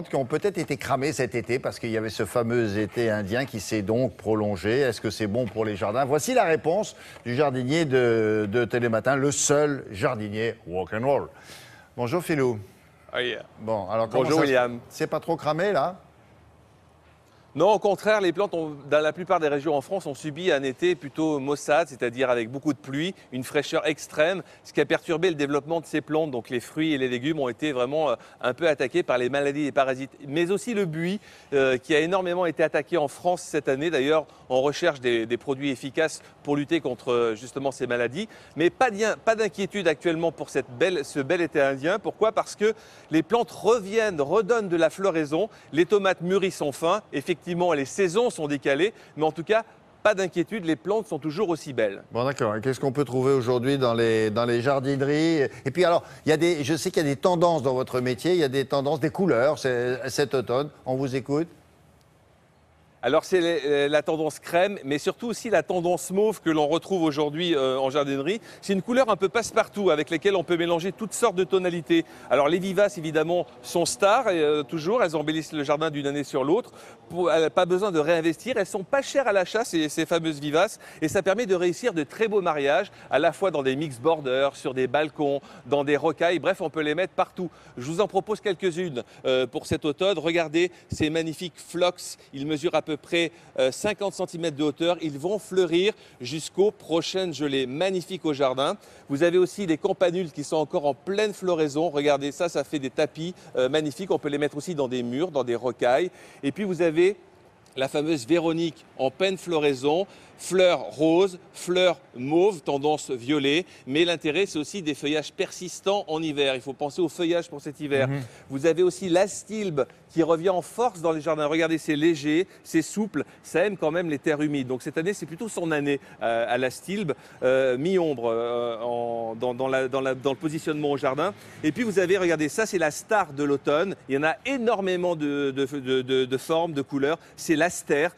Qui ont peut-être été cramées cet été parce qu'il y avait ce fameux été indien qui s'est donc prolongé. Est-ce que c'est bon pour les jardins? Voici la réponse du jardinier de Télématin, le seul jardinier rock'n'roll. Bonjour Philou. Oh yeah. Bon, alors Bonjour William. C'est pas trop cramé là? Non, au contraire, les plantes, dans la plupart des régions en France, ont subi un été plutôt maussade, c'est-à-dire avec beaucoup de pluie, une fraîcheur extrême, ce qui a perturbé le développement de ces plantes. Donc les fruits et les légumes ont été vraiment un peu attaqués par les maladies et parasites. Mais aussi le buis, qui a énormément été attaqué en France cette année. D'ailleurs, on recherche des produits efficaces pour lutter contre justement ces maladies. Mais pas d'inquiétude actuellement pour ce bel été indien. Pourquoi? Parce que les plantes redonnent de la floraison. Les tomates mûrissent enfin. Effectivement, les saisons sont décalées, mais en tout cas, pas d'inquiétude, les plantes sont toujours aussi belles. Bon d'accord, et qu'est-ce qu'on peut trouver aujourd'hui dans les jardineries? Et puis alors, je sais qu'il y a des tendances dans votre métier, il y a des tendances, des couleurs cet automne. On vous écoute? Alors c'est la tendance crème, mais surtout aussi la tendance mauve que l'on retrouve aujourd'hui en jardinerie. C'est une couleur un peu passe-partout avec lesquelles on peut mélanger toutes sortes de tonalités. Alors les vivaces évidemment sont stars, toujours, elles embellissent le jardin d'une année sur l'autre. Pas besoin de réinvestir, elles sont pas chères à l'achat ces fameuses vivaces et ça permet de réussir de très beaux mariages, à la fois dans des mix borders, sur des balcons, dans des rocailles, bref on peut les mettre partout. Je vous en propose quelques-unes pour cet automne. Regardez ces magnifiques phlox, ils mesurent à peu près 50 cm de hauteur. Ils vont fleurir jusqu'aux prochaines gelées. Magnifiques au jardin. Vous avez aussi les campanules qui sont encore en pleine floraison. Regardez ça, ça fait des tapis magnifiques. On peut les mettre aussi dans des murs, dans des rocailles. Et puis vous avez la fameuse Véronique en pleine floraison, fleurs roses, fleurs mauves, tendance violet. Mais l'intérêt, c'est aussi des feuillages persistants en hiver. Il faut penser au feuillage pour cet hiver. Vous avez aussi l'astilbe qui revient en force dans les jardins. Regardez, c'est léger, c'est souple, ça aime quand même les terres humides. Donc cette année, c'est plutôt son année à l'astilbe, mi-ombre dans le positionnement au jardin. Et puis vous avez, regardez, ça c'est la star de l'automne. Il y en a énormément de formes, de couleurs. C'est l'astère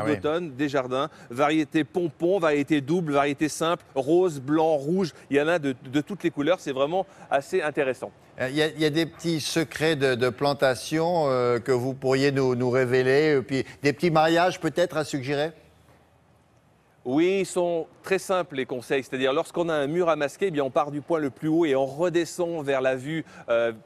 d'automne des jardins. Variété pompon, variété double, variété simple, rose, blanc, rouge. Il y en a de toutes les couleurs. C'est vraiment assez intéressant. Il y a des petits secrets de plantation que vous pourriez nous révéler, puis des petits mariages peut-être à suggérer? Oui, ils sont très simples les conseils, c'est-à-dire lorsqu'on a un mur à masquer, eh bien, on part du point le plus haut et on redescend vers la vue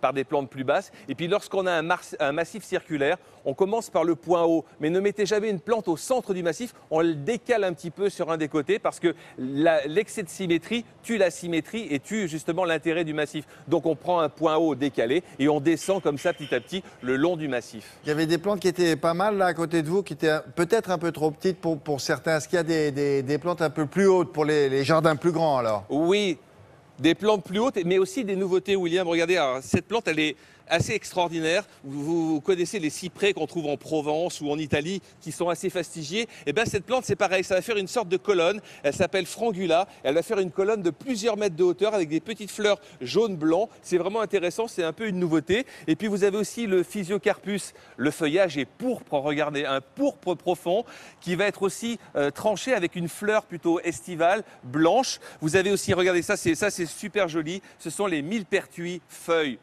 par des plantes plus basses. Et puis lorsqu'on a un massif circulaire, on commence par le point haut, mais ne mettez jamais une plante au centre du massif, on le décale un petit peu sur un des côtés parce que l'excès de symétrie tue la symétrie et tue justement l'intérêt du massif. Donc on prend un point haut décalé et on descend comme ça petit à petit le long du massif. Il y avait des plantes qui étaient pas mal là à côté de vous, qui étaient peut-être un peu trop petites pour certains. Est-ce qu'il y a des plantes un peu plus hautes pour les jardins plus grands alors? Oui, des plantes plus hautes, mais aussi des nouveautés, William. Regardez, alors, cette plante, elle est assez extraordinaire. Vous connaissez les cyprès qu'on trouve en Provence ou en Italie qui sont assez fastigiés. Et bien cette plante, c'est pareil, ça va faire une sorte de colonne. Elle s'appelle Frangula. Elle va faire une colonne de plusieurs mètres de hauteur avec des petites fleurs jaune-blanc. C'est vraiment intéressant, c'est un peu une nouveauté. Et puis vous avez aussi le Physiocarpus. Le feuillage est pourpre, regardez, un pourpre profond qui va être aussi tranché avec une fleur plutôt estivale, blanche. Vous avez aussi, regardez ça, c'est super joli. Ce sont les millepertuis feuilles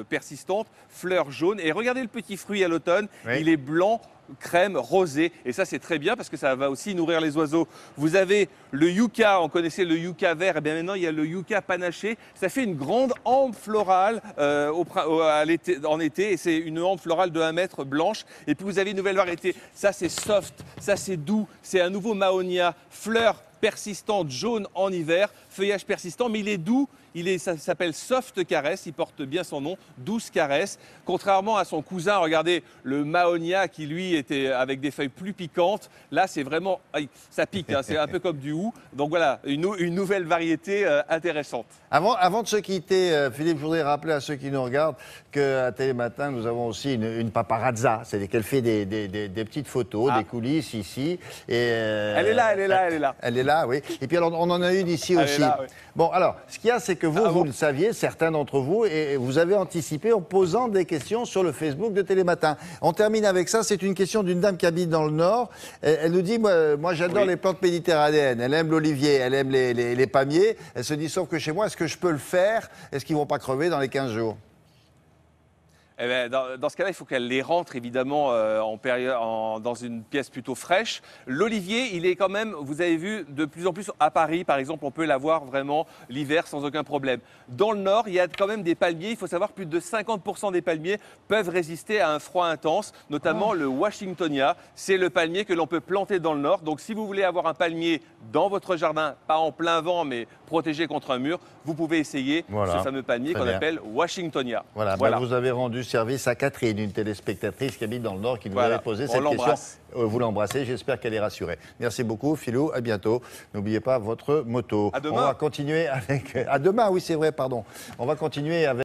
persistantes, fleurs jaunes. Et regardez le petit fruit à l'automne, oui. Il est blanc, crème, rosé. Et ça, c'est très bien parce que ça va aussi nourrir les oiseaux. Vous avez le yucca, on connaissait le yucca vert. Et bien maintenant, il y a le yucca panaché. Ça fait une grande hampe florale en été. Et c'est une hampe florale de 1 mètre blanche. Et puis, vous avez une nouvelle variété. Ça, c'est soft. Ça, c'est doux. C'est un nouveau Mahonia. Fleurs persistante, jaune en hiver, feuillage persistant, mais il est doux, ça s'appelle Soft Caress, il porte bien son nom, Douce Caresse. Contrairement à son cousin, regardez, le Mahonia qui lui était avec des feuilles plus piquantes, là c'est vraiment, ça pique, hein, c'est un peu comme du hou. Donc voilà, une nouvelle variété intéressante. Avant de se quitter, Philippe, je voudrais rappeler à ceux qui nous regardent qu'à Télématin, nous avons aussi une paparazza, c'est-à-dire qu'elle fait des petites photos, des coulisses ici. Et, elle est là. Elle est là, oui. Et puis alors, on en a une ici aussi. Là, oui. Bon, alors, ce qu'il y a, c'est que vous le saviez, certains d'entre vous, et vous avez anticipé en posant des questions sur le Facebook de Télématin. On termine avec ça, c'est une question d'une dame qui habite dans le Nord. Elle nous dit, moi j'adore les plantes méditerranéennes, elle aime l'olivier, elle aime les palmiers. Elle se dit, sauf que chez moi, est-ce que je peux le faire? Est-ce qu'ils ne vont pas crever dans les 15 jours? Eh ben, dans ce cas-là, il faut qu'elle les rentre évidemment dans une pièce plutôt fraîche. L'olivier, il est quand même, vous avez vu, de plus en plus à Paris, par exemple, on peut l'avoir vraiment l'hiver sans aucun problème. Dans le nord, il y a quand même des palmiers. Il faut savoir que plus de 50% des palmiers peuvent résister à un froid intense, notamment le Washingtonia. C'est le palmier que l'on peut planter dans le nord. Donc si vous voulez avoir un palmier dans votre jardin, pas en plein vent, mais protégé contre un mur, vous pouvez essayer ce fameux palmier qu'on appelle Washingtonia. Voilà. Ben, vous avez rendu service à Catherine, une téléspectatrice qui habite dans le Nord, qui nous avait posé cette question. Vous l'embrassez, j'espère qu'elle est rassurée. Merci beaucoup, Philou, à bientôt. N'oubliez pas votre moto. À demain. On va continuer avec... À demain, oui, c'est vrai, pardon. On va continuer avec...